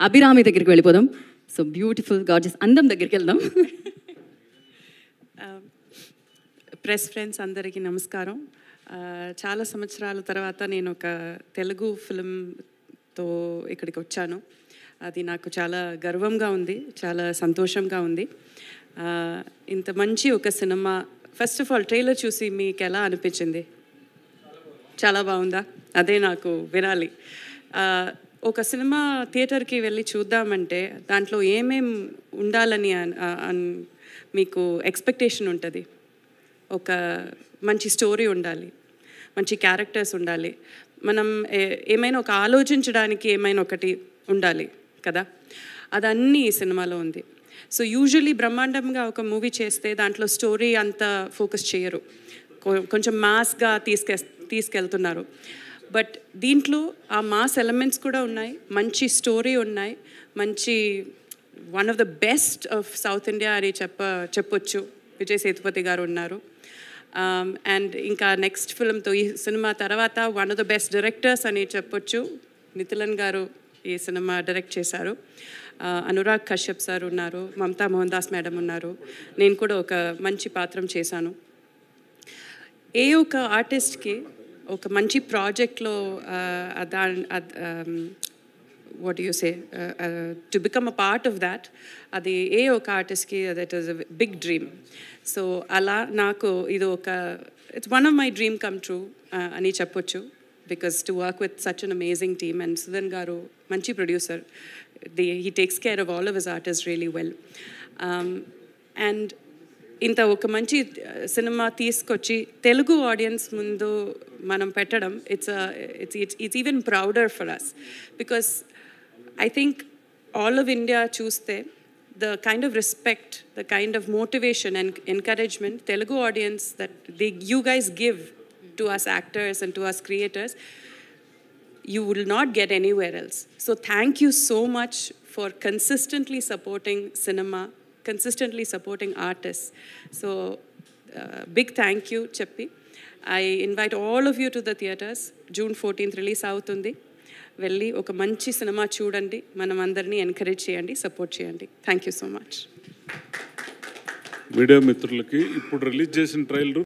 అభిరామి దగ్గరికి వెళ్ళిపోదాం. So beautiful gorgeous అందం దగ్గరికి వెళ్దాం. ప్రెస్ ఫ్రెండ్స్ అందరికీ నమస్కారం. చాలా సంవత్సరాల తర్వాత నేను ఒక తెలుగు ఫిల్మ్తో ఇక్కడికి వచ్చాను. అది నాకు చాలా గర్వంగా ఉంది, చాలా సంతోషంగా ఉంది. ఇంత మంచి ఒక cinema, first of all trailer చూసి మీకు ఎలా అనిపించింది? చాలా బాగుందా? అదే నాకు వినాలి. ఒక సినిమా థియేటర్కి వెళ్ళి చూద్దామంటే దాంట్లో ఏమేం ఉండాలని మీకు ఎక్స్పెక్టేషన్ ఉంటుంది. ఒక మంచి స్టోరీ ఉండాలి, మంచి క్యారెక్టర్స్ ఉండాలి, మనం ఏమైనా ఒక ఆలోచించడానికి ఏమైనా ఒకటి ఉండాలి కదా. అదన్నీ ఈ సినిమాలో ఉంది. సో యూజువలీ బ్రహ్మాండంగా ఒక మూవీ చేస్తే దాంట్లో స్టోరీ అంతా ఫోకస్ చేయరు, కొంచెం మాస్గా తీసుకెళ్తున్నారు. బట్ దీంట్లో ఆ మాస్ ఎలిమెంట్స్ కూడా ఉన్నాయి, మంచి స్టోరీ ఉన్నాయి, మంచి one of the best of south India అని చెప్పొచ్చు. విజయ్ సేతుపతి గారు ఉన్నారు. అండ్ ఇంకా నెక్స్ట్ ఫిల్మ్తో ఈ సినిమా తర్వాత one of the best directors అని చెప్పొచ్చు. నితిలన్ గారు ఈ సినిమా డైరెక్ట్ చేశారు. అనురాగ్ కశ్యప్ సార్ ఉన్నారు, మమతా మోహన్ దాస్ మేడం ఉన్నారు, నేను కూడా ఒక మంచి పాత్రం చేశాను. ఏ ఒక ఆర్టిస్ట్కి ఒక మంచి ప్రాజెక్ట్లో what you say to become a part of that, అది ఏ ఒక ఆర్టిస్ట్కి that is a big dream. So అలా నాకు ఇది it's one of my dream come true అని చెప్పొచ్చు. Because to work with such an amazing team. And Sudhan గారు మంచి producer, he takes care of all of his artist really well. And ఇంత ఒక మంచి సినిమా తీసుకొచ్చి తెలుగు ఆడియన్స్ ముందు మనం పెట్టడం, it's even prouder for us. Because I think all of India చూస్తే the kind of respect, the kind of motivation and encouragement Telugu audience that you guys give to us actors and to us creators, you will not get anywhere else. So thank you so much for consistently supporting cinema, consistently supporting artists. So big thank you Cheppi. I invite all of you to the theatres. June 14th release అవుతుంది. వెళ్ళి ఒక మంచి cinema చూడండి, మనం అందరినీ encourage చేయండి, support చేయండి. Thank you so much. Media మిత్రులకి ఇప్పుడు రిలీజ్ చేసిన ట్రైలర్